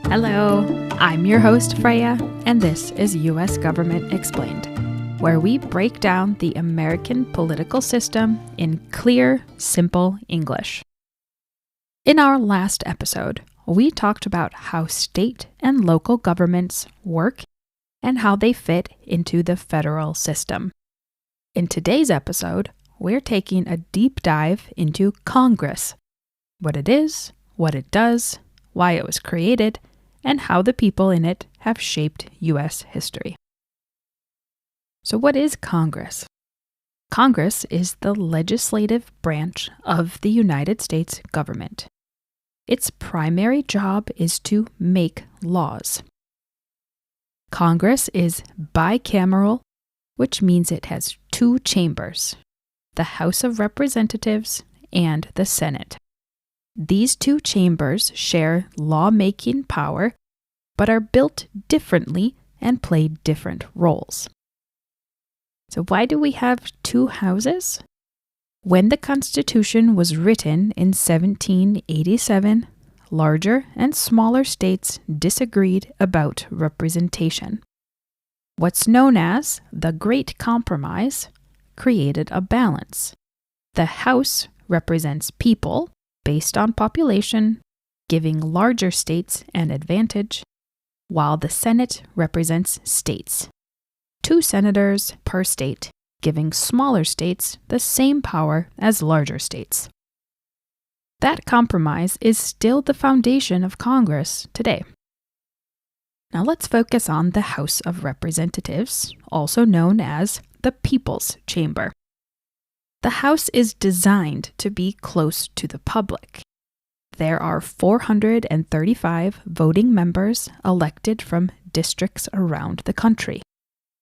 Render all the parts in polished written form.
Hello, I'm your host Freya, and this is U.S. Government Explained, where we break down the American political system in clear, simple English. In our last episode, we talked about how state and local governments work and how they fit into the federal system. In today's episode, we're taking a deep dive into Congress, what it is, what it does, why it was created, and how the people in it have shaped U.S. history. So what is Congress? Congress is the legislative branch of the United States government. Its primary job is to make laws. Congress is bicameral, which means it has two chambers, the House of Representatives and the Senate. These two chambers share lawmaking power, but are built differently and play different roles. So why do we have two houses? When the Constitution was written in 1787, larger and smaller states disagreed about representation. What's known as the Great Compromise created a balance. The House represents people based on population, giving larger states an advantage, while the Senate represents states. 2 senators per state, giving smaller states the same power as larger states. That compromise is still the foundation of Congress today. Now let's focus on the House of Representatives, also known as the People's Chamber. The House is designed to be close to the public. There are 435 voting members elected from districts around the country.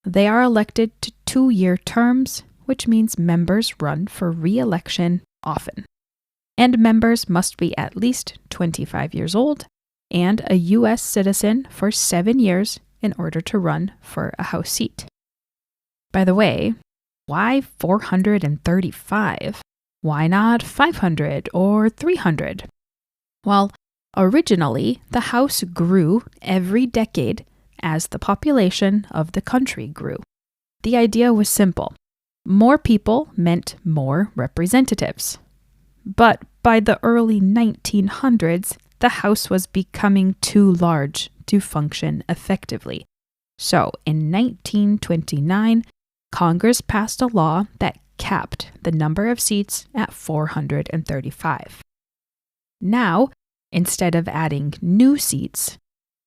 They are elected to 2-year terms, which means members run for re-election often. And members must be at least 25 years old and a U.S. citizen for 7 years in order to run for a House seat. By the way, why 435? Why not 500 or 300? Well, originally, the House grew every decade as the population of the country grew. The idea was simple. More people meant more representatives. But by the early 1900s, the House was becoming too large to function effectively. So in 1929, Congress passed a law that capped the number of seats at 435. Now, instead of adding new seats,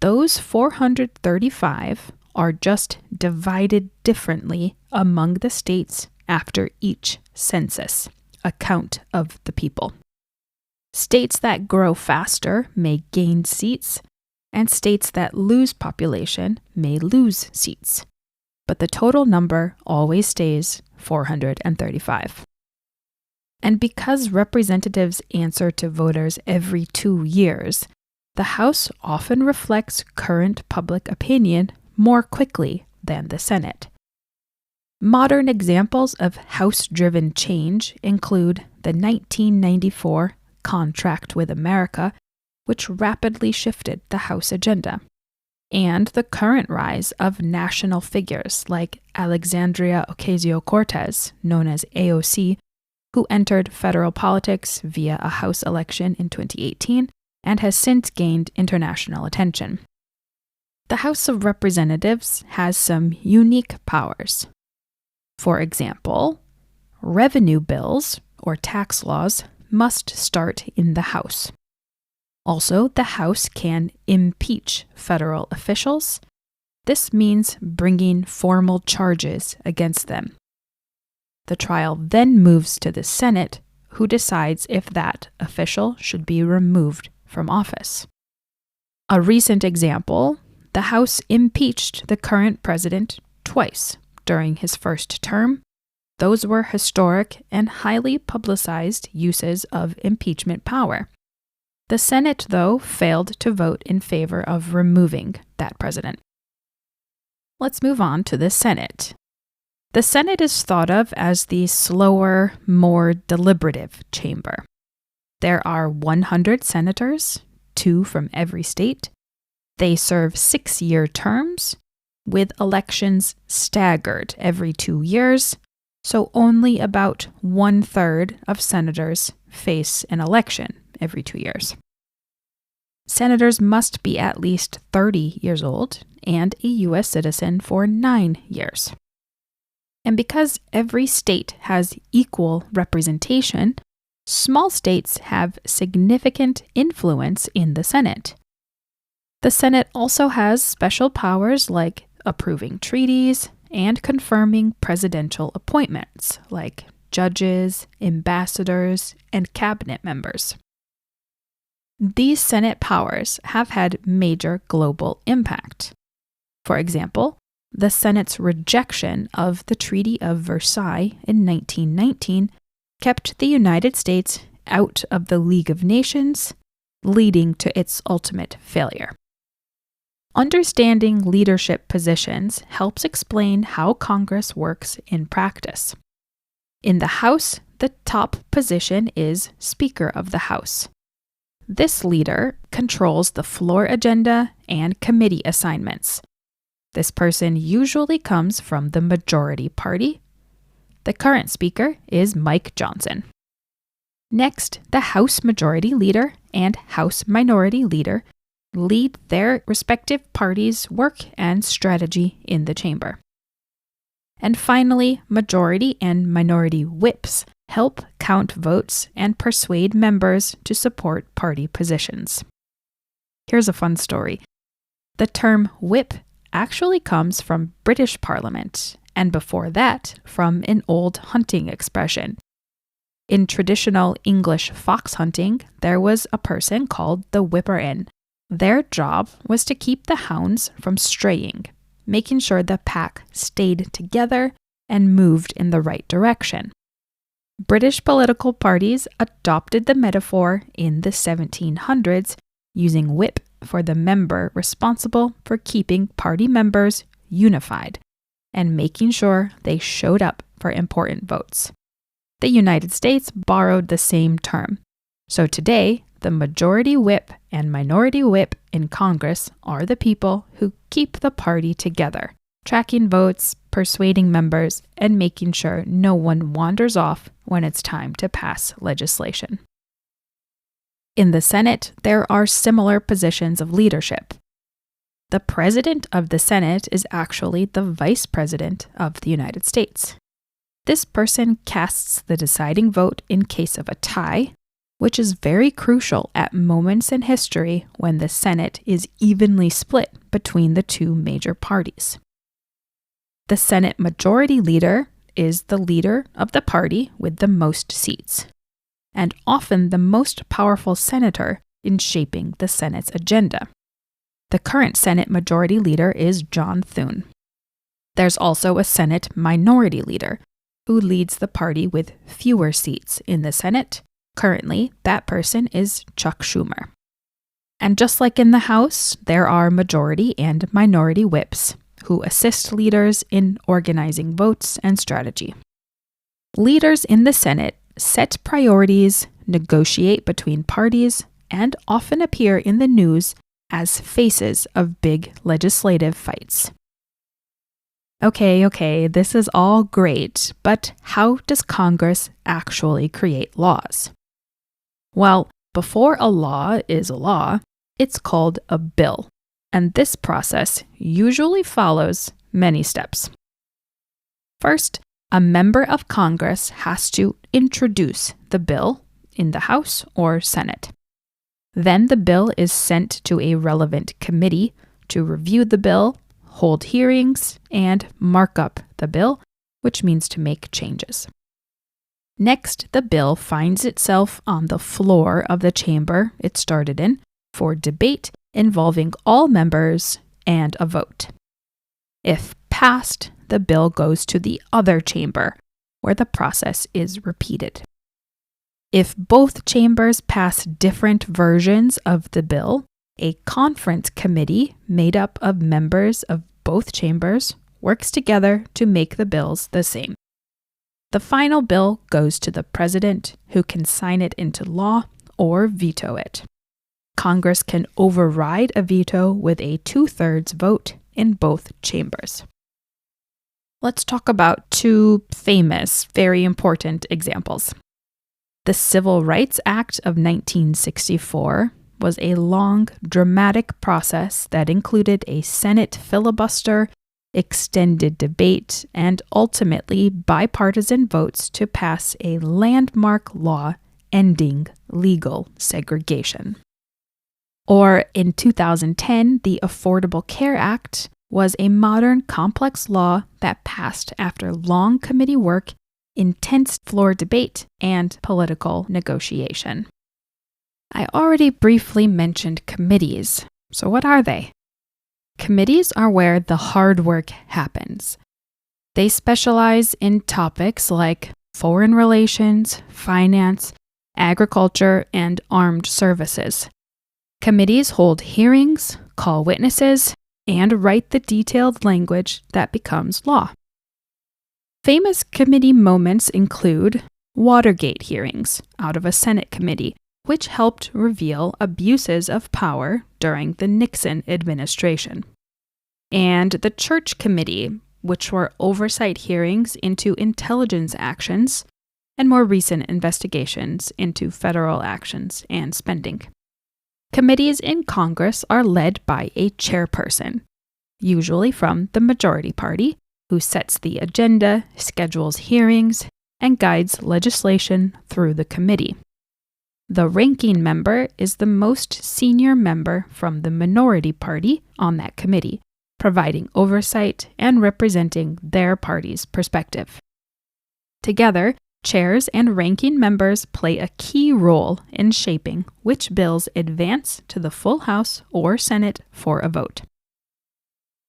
those 435 are just divided differently among the states after each census, a count of the people. States that grow faster may gain seats, and states that lose population may lose seats. But the total number always stays 435. And because representatives answer to voters every 2 years, the House often reflects current public opinion more quickly than the Senate. Modern examples of House-driven change include the 1994 Contract with America, which rapidly shifted the House agenda, and the current rise of national figures like Alexandria Ocasio-Cortez, known as AOC, who entered federal politics via a House election in 2018 and has since gained international attention. The House of Representatives has some unique powers. For example, revenue bills, or tax laws, must start in the House. Also, the House can impeach federal officials. This means bringing formal charges against them. The trial then moves to the Senate, who decides if that official should be removed from office. A recent example, the House impeached the current president twice during his first term. Those were historic and highly publicized uses of impeachment power. The Senate, though, failed to vote in favor of removing that president. Let's move on to the Senate. The Senate is thought of as the slower, more deliberative chamber. There are 100 senators, 2 from every state. They serve 6-year terms, with elections staggered every 2 years, so only about 1/3 of senators face an election every 2 years. Senators must be at least 30 years old and a U.S. citizen for 9 years. And because every state has equal representation, small states have significant influence in the Senate. The Senate also has special powers like approving treaties and confirming presidential appointments like judges, ambassadors, and cabinet members. These Senate powers have had major global impact. For example, the Senate's rejection of the Treaty of Versailles in 1919 kept the United States out of the League of Nations, leading to its ultimate failure. Understanding leadership positions helps explain how Congress works in practice. In the House, the top position is Speaker of the House. This leader controls the floor agenda and committee assignments. This person usually comes from the majority party. The current Speaker is Mike Johnson. Next, the House Majority Leader and House Minority Leader lead their respective parties' work and strategy in the chamber. And finally, majority and minority whips help count votes and persuade members to support party positions. Here's a fun story. The term whip actually comes from British Parliament, and before that, from an old hunting expression. In traditional English fox hunting, there was a person called the whipper-in. Their job was to keep the hounds from straying, making sure the pack stayed together and moved in the right direction. British political parties adopted the metaphor in the 1700s, using whip for the member responsible for keeping party members unified and making sure they showed up for important votes. The United States borrowed the same term. So today, the majority whip and minority whip in Congress are the people who keep the party together, tracking votes, persuading members, and making sure no one wanders off when it's time to pass legislation. In the Senate, there are similar positions of leadership. The President of the Senate is actually the Vice President of the United States. This person casts the deciding vote in case of a tie, which is very crucial at moments in history when the Senate is evenly split between the two major parties. The Senate Majority Leader is the leader of the party with the most seats, and often the most powerful senator in shaping the Senate's agenda. The current Senate Majority Leader is John Thune. There's also a Senate Minority Leader, who leads the party with fewer seats in the Senate. Currently, that person is Chuck Schumer. And just like in the House, there are majority and minority whips, who assist leaders in organizing votes and strategy. Leaders in the Senate set priorities, negotiate between parties, and often appear in the news as faces of big legislative fights. Okay, this is all great, but how does Congress actually create laws? Well, before a law is a law, it's called a bill, and this process usually follows many steps. First, a member of Congress has to introduce the bill in the House or Senate. Then the bill is sent to a relevant committee to review the bill, hold hearings, and mark up the bill, which means to make changes. Next, the bill finds itself on the floor of the chamber it started in for debate involving all members and a vote. If passed, the bill goes to the other chamber, where the process is repeated. If both chambers pass different versions of the bill, a conference committee made up of members of both chambers works together to make the bills the same. The final bill goes to the president, who can sign it into law or veto it. Congress can override a veto with a 2/3 vote in both chambers. Let's talk about two famous, very important examples. The Civil Rights Act of 1964 was a long, dramatic process that included a Senate filibuster, extended debate, and ultimately bipartisan votes to pass a landmark law ending legal segregation. Or in 2010, the Affordable Care Act was a modern, complex law that passed after long committee work, intense floor debate, and political negotiation. I already briefly mentioned committees. So what are they? Committees are where the hard work happens. They specialize in topics like foreign relations, finance, agriculture, and armed services. Committees hold hearings, call witnesses, and write the detailed language that becomes law. Famous committee moments include Watergate hearings out of a Senate committee, which helped reveal abuses of power during the Nixon administration, and the Church Committee, which were oversight hearings into intelligence actions and more recent investigations into federal actions and spending. Committees in Congress are led by a chairperson, usually from the majority party, who sets the agenda, schedules hearings, and guides legislation through the committee. The ranking member is the most senior member from the minority party on that committee, providing oversight and representing their party's perspective. Together, chairs and ranking members play a key role in shaping which bills advance to the full House or Senate for a vote.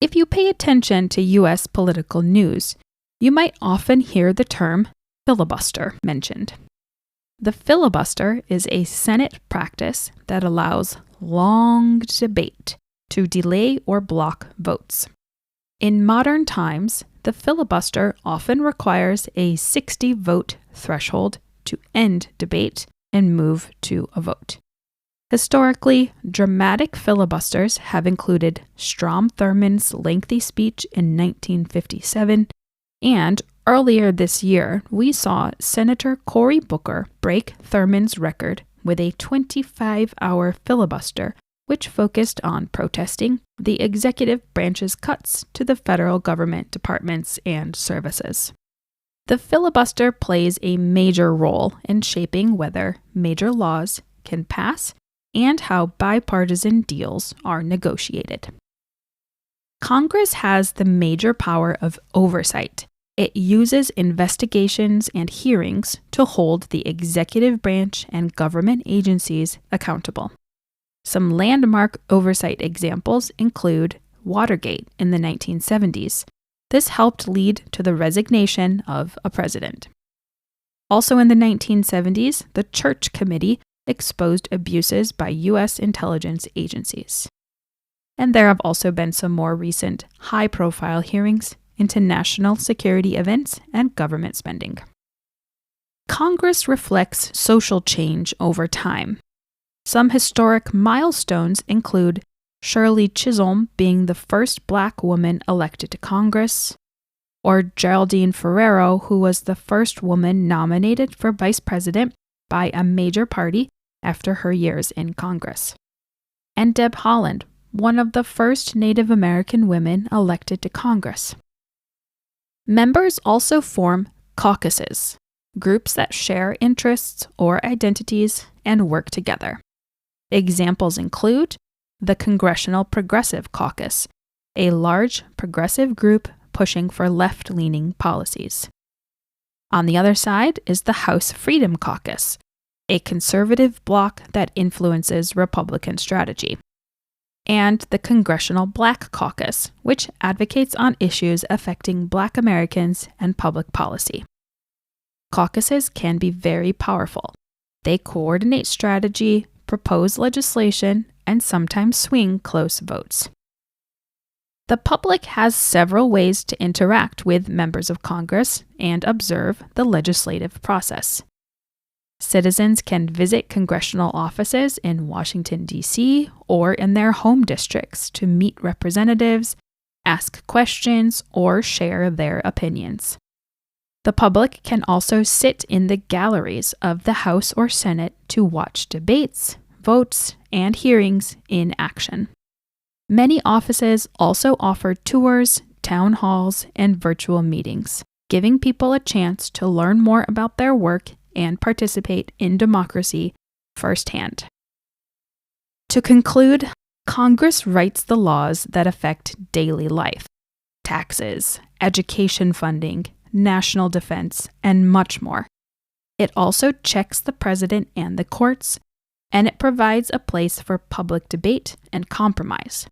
If you pay attention to U.S. political news, you might often hear the term filibuster mentioned. The filibuster is a Senate practice that allows long debate to delay or block votes. In modern times, the filibuster often requires a 60-vote threshold to end debate and move to a vote. Historically, dramatic filibusters have included Strom Thurmond's lengthy speech in 1957, and earlier this year, we saw Senator Cory Booker break Thurmond's record with a 25-hour filibuster, which focused on protesting the executive branch's cuts to the federal government departments and services. The filibuster plays a major role in shaping whether major laws can pass and how bipartisan deals are negotiated. Congress has the major power of oversight. It uses investigations and hearings to hold the executive branch and government agencies accountable. Some landmark oversight examples include Watergate in the 1970s. This helped lead to the resignation of a president. Also in the 1970s, the Church Committee exposed abuses by U.S. intelligence agencies. And there have also been some more recent high-profile hearings into national security events and government spending. Congress reflects social change over time. Some historic milestones include Shirley Chisholm being the first Black woman elected to Congress, or Geraldine Ferraro, who was the first woman nominated for vice president by a major party after her years in Congress, and Deb Haaland, one of the first Native American women elected to Congress. Members also form caucuses, groups that share interests or identities and work together. Examples include the Congressional Progressive Caucus, a large progressive group pushing for left-leaning policies. On the other side is the House Freedom Caucus, a conservative bloc that influences Republican strategy, and the Congressional Black Caucus, which advocates on issues affecting Black Americans and public policy. Caucuses can be very powerful. They coordinate strategy, propose legislation, and sometimes swing close votes. The public has several ways to interact with members of Congress and observe the legislative process. Citizens can visit congressional offices in Washington, D.C., or in their home districts to meet representatives, ask questions, or share their opinions. The public can also sit in the galleries of the House or Senate to watch debates, votes, and hearings in action. Many offices also offer tours, town halls, and virtual meetings, giving people a chance to learn more about their work and participate in democracy firsthand. To conclude, Congress writes the laws that affect daily life: taxes, education funding, national defense, and much more. It also checks the president and the courts, and it provides a place for public debate and compromise.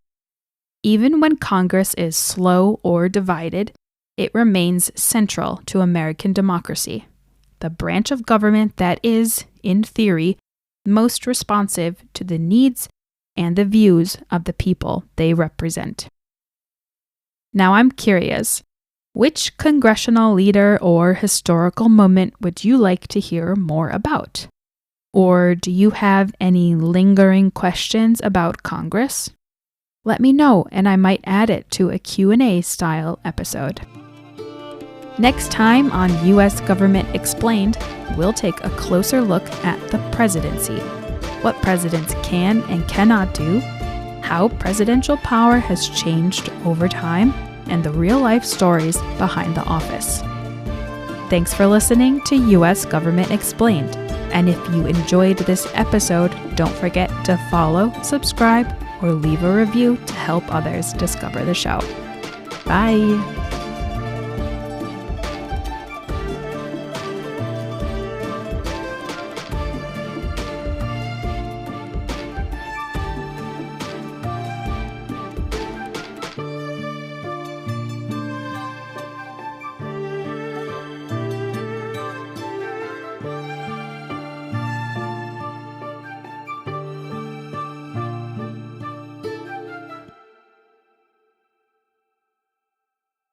Even when Congress is slow or divided, it remains central to American democracy, the branch of government that is, in theory, most responsive to the needs and the views of the people they represent. Now I'm curious, which congressional leader or historical moment would you like to hear more about? Or do you have any lingering questions about Congress? Let me know and I might add it to a Q&A style episode. Next time on U.S. Government Explained, we'll take a closer look at the presidency, what presidents can and cannot do, how presidential power has changed over time, and the real-life stories behind the office. Thanks for listening to U.S. Government Explained. And if you enjoyed this episode, don't forget to follow, subscribe, or leave a review to help others discover the show. Bye!